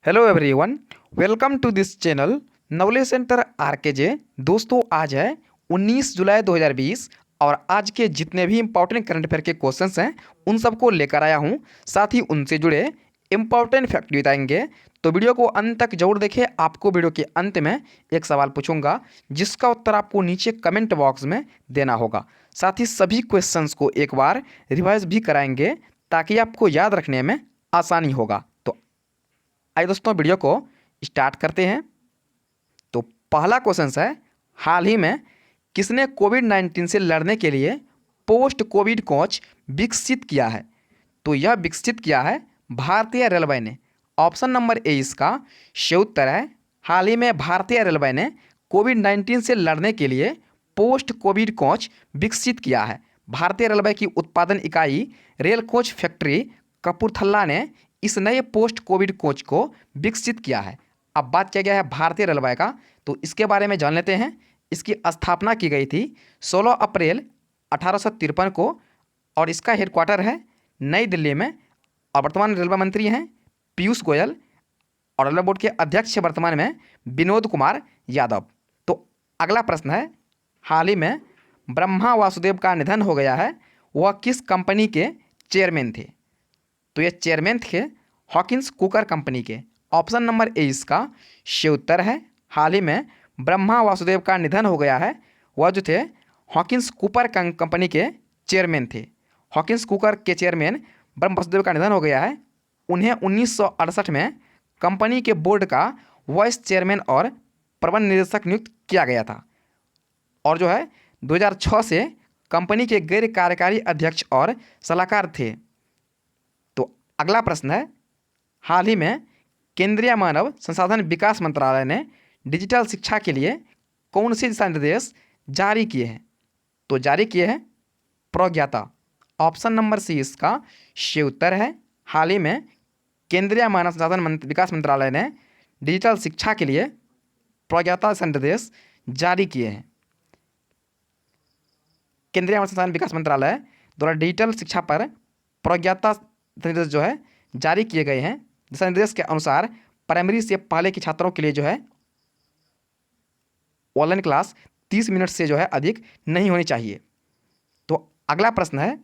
Hello everyone, welcome to this channel knowledge centre RKJ. दोस्तों, आज है 19 जुलाई 2020 और आज के जितने भी इंपॉर्टेंट करंट अफेयर के क्वेश्चंस हैं उन सबको लेकर आया हूं। साथ ही उनसे जुड़े इंपॉर्टेंट फैक्ट भी बताएंगे, तो वीडियो को अंत तक जरूर देखें। आपको वीडियो के अंत में एक सवाल पूछूंगा जिसका उत्तर आपको नीचे कमेंट बॉक्स में देना होगा। साथ ही सभी क्वेश्चंस को एक बार रिवाइज भी कराएंगे ताकि आपको याद रखने में आसानी होगा। तो आइए दोस्तों, वीडियो को स्टार्ट करते हैं। तो पहला क्वेश्चन है, हाल ही में किसने कोविड-19 से लड़ने के लिए पोस्ट कोविड कोच विकसित किया है? तो यह विकसित किया है भारतीय रेलवे ने। ऑप्शन नंबर ए इसका सही उत्तर है। हाल ही में भारतीय रेलवे ने कोविड-19 से लड़ने के लिए पोस्ट कोविड कोच विकसित किया है। भारतीय रेलवे की उत्पादन इकाई रेल कोच फैक्ट्री कपूरथला ने इस नए पोस्ट कोविड कोच को विकसित किया है। अब बात किया गया है भारतीय रेलवे का, तो इसके बारे में जान लेते हैं। इसकी स्थापना की गई थी 16 अप्रैल 1853 को और इसका हेडक्वार्टर है नई दिल्ली में। और वर्तमान रेलवे मंत्री हैं पीयूष गोयल और रेलवे बोर्ड के अध्यक्ष वर्तमान में विनोद कुमार यादव। तो अगला प्रश्न है, हाल ही में ब्रह्मा वासुदेव का निधन हो गया है, वह किस कंपनी के चेयरमैन थे? तो ये चेयरमैन थे हॉकिंस कुकर कंपनी के। ऑप्शन नंबर ए इसका सही उत्तर है। हाल ही में ब्रह्मा वासुदेव का निधन हो गया है, वह जो थे हॉकिंस कुकर कंपनी के चेयरमैन थे। हॉकिंस कुकर के चेयरमैन ब्रह्मा वासुदेव का निधन हो गया है। उन्हें 1968 में कंपनी के बोर्ड का वाइस चेयरमैन और प्रबंध निदेशक नियुक्त किया गया था और जो है 2006 से कंपनी के गैर कार्यकारी अध्यक्ष और सलाहकार थे। तो अगला प्रश्न है, हाल ही में केंद्रीय मानव संसाधन विकास मंत्रालय ने डिजिटल शिक्षा के लिए कौन से दिशा निर्देश जारी किए हैं? तो जारी किए हैं प्रज्ञाता। ऑप्शन नंबर सी इसका सही उत्तर है। हाल ही में केंद्रीय मानव संसाधन विकास मंत्रालय ने डिजिटल शिक्षा के लिए प्रज्ञाता दिशा निर्देश जारी किए हैं। केंद्रीय मानव संसाधन विकास मंत्रालय द्वारा डिजिटल शिक्षा पर प्रज्ञाता निर्देश जो है जारी किए गए हैं। दिशा निर्देश के अनुसार प्राइमरी से पहले के छात्रों के लिए जो है ऑनलाइन क्लास 30 मिनट से जो है अधिक नहीं होनी चाहिए। तो अगला प्रश्न है,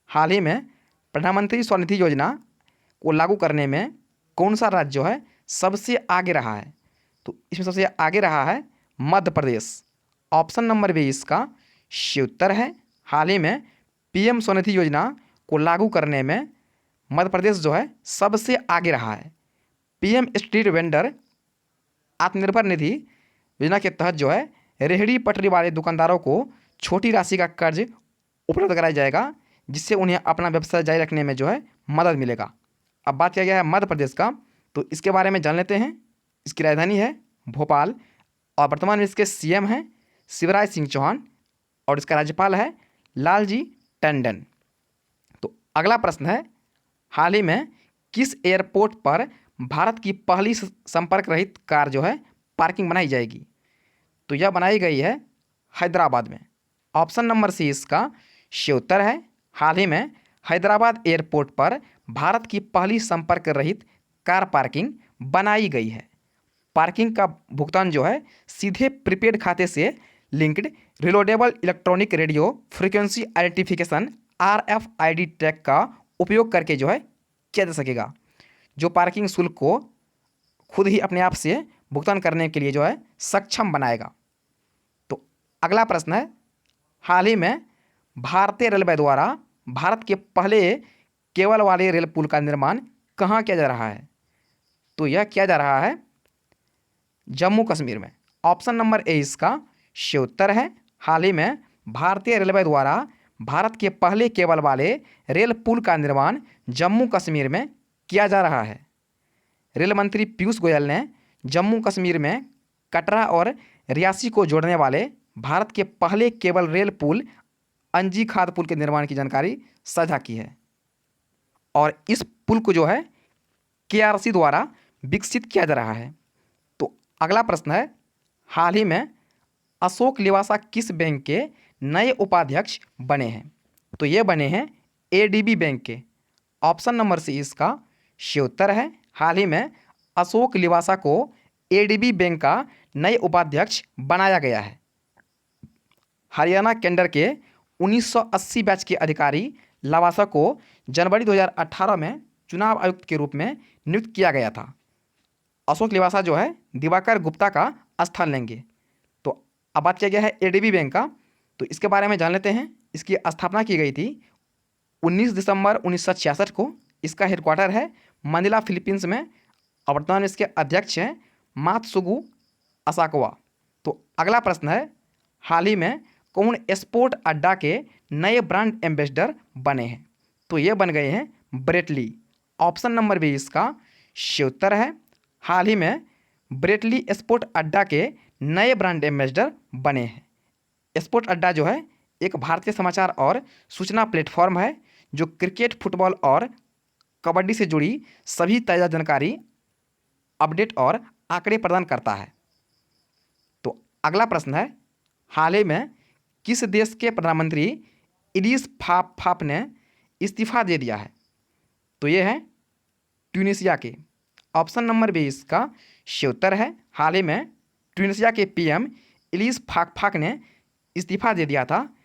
हाल ही में प्रधानमंत्री स्वनिधि योजना को लागू करने में कौन सा राज्य जो है सबसे आगे रहा है? तो इसमें सबसे आगे रहा है Madhya Pradesh. Option number B इसका सही उत्तर है। हाल ही में पीएम स्वनिधि योजना को लागू करने में मध्य प्रदेश जो है सबसे आगे रहा है। PM street vendor Atmanirbhar Nidhi योजना के तहत जो है रेहड़ी पटरी वाले दुकानदारों को छोटी राशि का कर्ज उपलब्ध कराया जाएगा, जिससे उन्हें अपना व्यवसाय जारी रखने में जो है मदद मिलेगा। अब बात किया गया है मध्य प्रदेश का, तो इसके बारे में जान लेते हैं। इसकी राजधानी है भोपाल और वर्तमान में इसके सीएम हैं शिवराज सिंह चौहान और इसका राज्यपाल है लालजी टंडन। तो अगला प्रश्न है, हाल ही में किस एयरपोर्ट पर भारत की पहली संपर्क रहित कार जो है पार्किंग बनाई जाएगी? तो यह बनाई गई है हैदराबाद में। ऑप्शन नंबर सी इसका सही उत्तर है। हाल ही में हैदराबाद एयरपोर्ट पर भारत की पहली संपर्क रहित कार पार्किंग बनाई गई है। पार्किंग का भुगतान जो है सीधे प्रीपेड खाते से linked reloadable electronic radio frequency identification RFID tag का उपयोग करके जो है किया जा सकेगा, जो पार्किंग शुल्क को खुद ही अपने आप से भुगतान करने के लिए जो है सक्षम बनाएगा। तो अगला प्रश्न है, हाल ही में भारतीय रेलवे द्वारा भारत के पहले केबल वाले रेल पुल का निर्माण कहाँ किया जा रहा है? तो यह किया जा रहा है जम्मू कश्मीर में। ऑप्शन नंबर ए इसका सही उत्तर है। हाल ही में भारतीय रेलवे द्वारा भारत के पहले केबल वाले रेल पुल का निर्माण जम्मू कश्मीर में किया जा रहा है। रेल मंत्री पीयूष गोयल ने जम्मू कश्मीर में कटरा और रियासी को जोड़ने वाले भारत के पहले केबल रेल पुल अंजी खाद पुल के निर्माण की जानकारी साझा की है और इस पुल को जो है KRC द्वारा विकसित किया जा रहा है। तो अगला प्रश्न है, हाल ही में अशोक लिवासा किस बैंक के नए उपाध्यक्ष बने हैं? तो ये बने हैं ADB बैंक के। ऑप्शन नंबर सी इसका सही उत्तर है। हाल ही में अशोक लिवासा को एडीबी बैंक का नए उपाध्यक्ष बनाया गया है? हरियाणा कैडर के 1980 बैच के अधिकारी लवासा को जनवरी 2018 में चुनाव आयुक्त के रूप में नियुक्त किया गया था। अशोक लिवासा जो है दिवाकर गुप्ता का स्थान लेंगे। तो अब बात किया गया है एडीबी बैंक का, तो इसके बारे में जान लेते हैं। इसकी स्थापना की गई थी 19 दिसंबर 1966 को। इसका हेडक्वार्टर है मनीला, फिलीपींस में। और वर्तमान इसके अध्यक्ष हैं मात्सुगु असाकवा। तो अगला प्रश्न है, हाल ही में कौन स्पोर्ट अड्डा के नए ब्रांड एम्बेसडर बने हैं? तो ये बन गए हैं ब्रेटली। ऑप्शन नंबर बी इसका सही उत्तर है। हाल ही में ब्रेटली स्पोर्ट अड्डा के नए ब्रांड एम्बेसडर बने हैं। स्पोर्ट अड्डा जो है एक भारतीय समाचार और सूचना प्लेटफॉर्म है जो क्रिकेट, फुटबॉल और कबड्डी से जुड़ी सभी ताज़ा जानकारी, अपडेट और आंकड़े प्रदान करता है। तो अगला प्रश्न है, हाल ही में किस देश के प्रधानमंत्री इदरीस फाफ ने इस्तीफा दे दिया है? तो ये है ट्यूनीशिया के। ऑप्शन नंबर बी इसका सही उत्तर है। हाल ही में ट्यूनीशिया के पीएम इदरीस फाफ ने इस्तीफा दे दिया था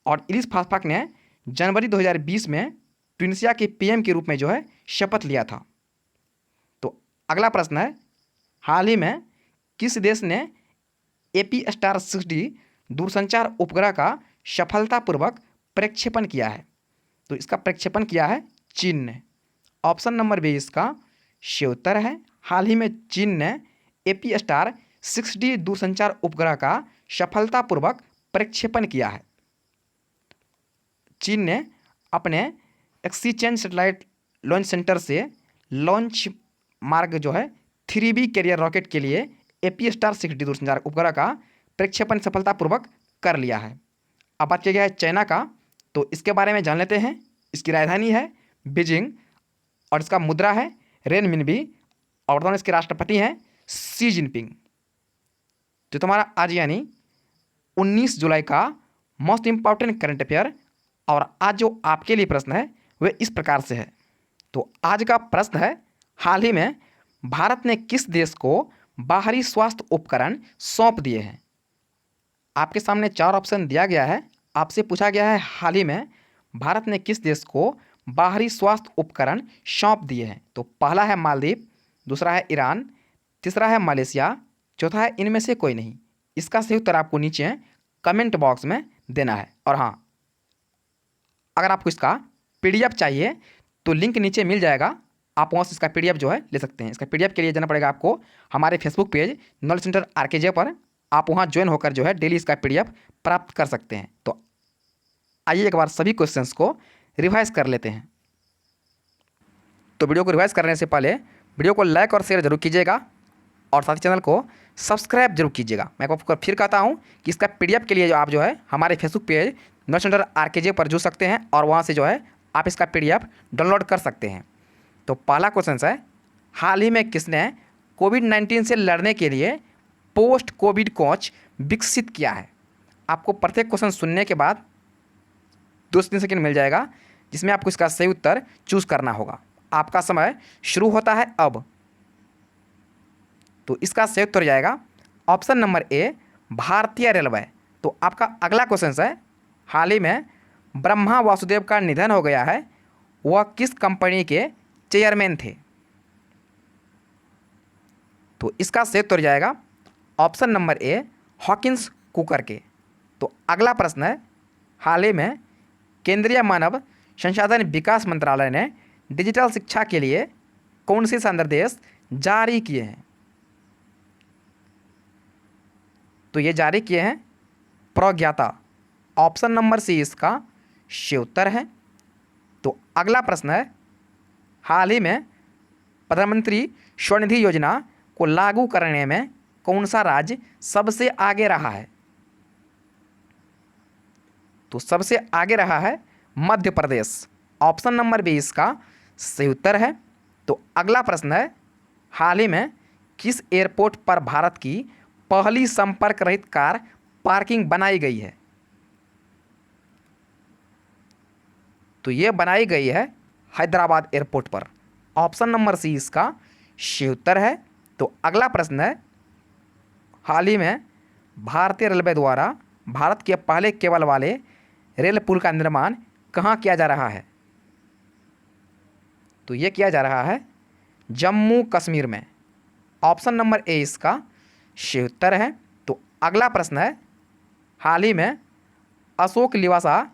और इदरीस फाफ ने जनवरी 2020 में ट्यूनीशिया के पीएम के रूप में जो है शपथ लिया था। तो अगला प्रश्न है, हाल ही में किस देश ने एपी-स्टार 6D दूरसंचार उपग्रह का सफलतापूर्वक प्रक्षेपण किया है? तो इसका प्रक्षेपण किया है चीन ने। ऑप्शन नंबर बी इसका सही उत्तर है। हाल ही में चीन ने एपी-स्टार 6D दूरसंचार उपग्रह का सफलतापूर्वक प्रक्षेपण किया है। चीन ने अपने एक्सचेंज सैटेलाइट लॉन्च सेंटर से लॉन्च मार्ग जो है 3B कैरियर रॉकेट के लिए एपी-स्टार 6D दूरसंचार उपग्रह का प्रक्षेपण सफलतापूर्वक कर लिया है। अब बात किया गया है चाइना का, तो इसके बारे में जान लेते हैं। इसकी राजधानी है बीजिंग और इसका मुद्रा है रेनमिनबी और वर्तमान इसके राष्ट्रपति हैं शी जिनपिंग। तो तुम्हारा आज यानी 19 जुलाई का मोस्ट इंपॉर्टेंट करंट अफेयर, और आज जो आपके लिए प्रश्न है वह इस प्रकार से है। तो आज का प्रश्न है, हाल ही में भारत ने किस देश को बाहरी स्वास्थ्य उपकरण सौंप दिए हैं? आपके सामने 4 ऑप्शन दिया गया है। आपसे पूछा गया है हाल ही में भारत ने किस देश को बाहरी स्वास्थ्य उपकरण सौंप दिए हैं? तो पहला है मालदीव, दूसरा है ईरान, तीसरा है मलेशिया, चौथा है इनमें से कोई नहीं। इसका सही उत्तर आपको नीचे कमेंट बॉक्स में देना है। और हाँ, अगर आपको इसका पीडीएफ चाहिए तो लिंक नीचे मिल जाएगा, आप वहाँ से इसका पीडीएफ जो है ले सकते हैं। इसका पीडीएफ के लिए जाना पड़ेगा आपको हमारे फेसबुक पेज नॉलेज सेंटर आरकेजे पर। आप वहाँ ज्वाइन होकर जो है डेली इसका पीडीएफ प्राप्त कर सकते हैं। तो आइए एक बार सभी क्वेश्चंस को रिवाइज कर लेते हैं। तो वीडियो को रिवाइज करने से पहले वीडियो को लाइक और शेयर जरूर कीजिएगा और साथ ही चैनल को सब्सक्राइब जरूर कीजिएगा। मैं आपको फिर कहता हूँ कि इसका पीडीएफ के लिए जो आप जो है हमारे फेसबुक पेज नॉलेज सेंटर आरकेजे पर जुड़ सकते हैं और वहाँ से जो है आप इसका पीडीएफ डाउनलोड कर सकते हैं। तो पहला क्वेश्चन है, हाल ही में किसने कोविड-19 से लड़ने के लिए पोस्ट कोविड कोच विकसित किया है? आपको प्रत्येक क्वेश्चन सुनने के बाद 2 से 3 सेकेंड मिल जाएगा जिसमें आपको इसका सही उत्तर चूज करना होगा। आपका समय शुरू होता है अब। तो इसका सही उत्तर जाएगा ऑप्शन नंबर ए, भारतीय रेलवे। तो आपका अगला क्वेश्चन है, हाल ही में ब्रह्मा वासुदेव का निधन हो गया है, वह किस कंपनी के चेयरमैन थे? तो इसका सही उत्तर जाएगा option number A, Hawkins cooker के। तो अगला प्रश्न है, हाल ही में केंद्रीय मानव संसाधन विकास मंत्रालय ने डिजिटल शिक्षा के लिए कौन से संदेश जारी किए हैं? तो ये जारी किए हैं प्रज्ञाता। ऑप्शन नंबर सी इसका सही उत्तर है। तो अगला प्रश्न है, हाल ही में प्रधानमंत्री स्वनिधि योजना को लागू करने में कौन सा राज्य सबसे आगे रहा है? तो सबसे आगे रहा है Madhya Pradesh. Option number B इसका सही उत्तर है। तो अगला प्रश्न है, हाल ही में किस एयरपोर्ट पर भारत की पहली संपर्क रहित कार पार्किंग बनाई गई है? तो ये बनाई गई है हैदराबाद एयरपोर्ट पर। ऑप्शन नंबर सी इसका शी उत्तर है। तो अगला प्रश्न है, हाल ही में भारतीय रेलवे द्वारा भारत के पहले केबल वाले रेल पुल का निर्माण कहाँ किया जा रहा है? तो ये किया जा रहा है जम्मू कश्मीर में। ऑप्शन नंबर ए इसका शी उत्तर है। तो अगला प्रश्न है, हाल ही में अशोक लिवासा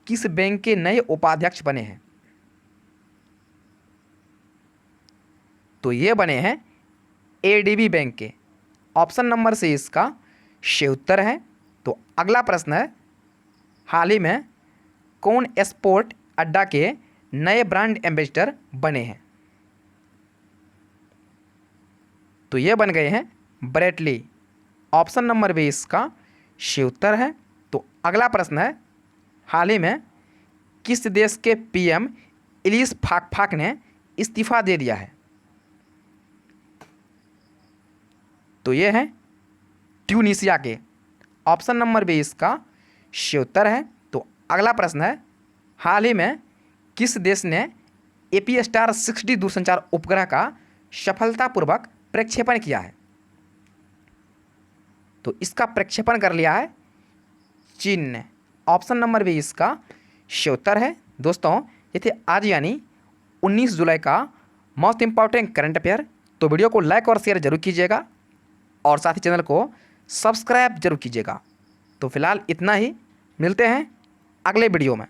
किस बैंक के नए उपाध्यक्ष बने हैं? तो ये बने हैं एडीबी बैंक के। ऑप्शन नंबर सी इसका शी उत्तर है। तो अगला प्रश्न है, हाल ही में कौन स्पोर्ट अड्डा के नए ब्रांड एम्बेसडर बने हैं? तो ये बन गए हैं ब्रेटली। ऑप्शन नंबर बी इसका शी उत्तर है। तो अगला प्रश्न है, हाल ही में किस देश के पीएम इलीस फाकफाक ने इस्तीफा दे दिया है? तो ये है ट्यूनीशिया के। ऑप्शन नंबर बी इसका शी उत्तर है। तो अगला प्रश्न है, हाल ही में किस देश ने एपी-स्टार 6D दूरसंचार उपग्रह का सफलतापूर्वक प्रक्षेपण किया है? तो इसका प्रक्षेपण कर लिया है चीन ने। ऑप्शन नंबर बी इसका शी उत्तर है। दोस्तों, ये थे आज यानी 19 जुलाई का मोस्ट इंपॉर्टेंट करंट अफेयर। तो वीडियो को लाइक और शेयर जरूर कीजिएगा और साथ ही चैनल को सब्सक्राइब जरूर कीजिएगा। तो फिलहाल इतना ही, मिलते हैं अगले वीडियो में।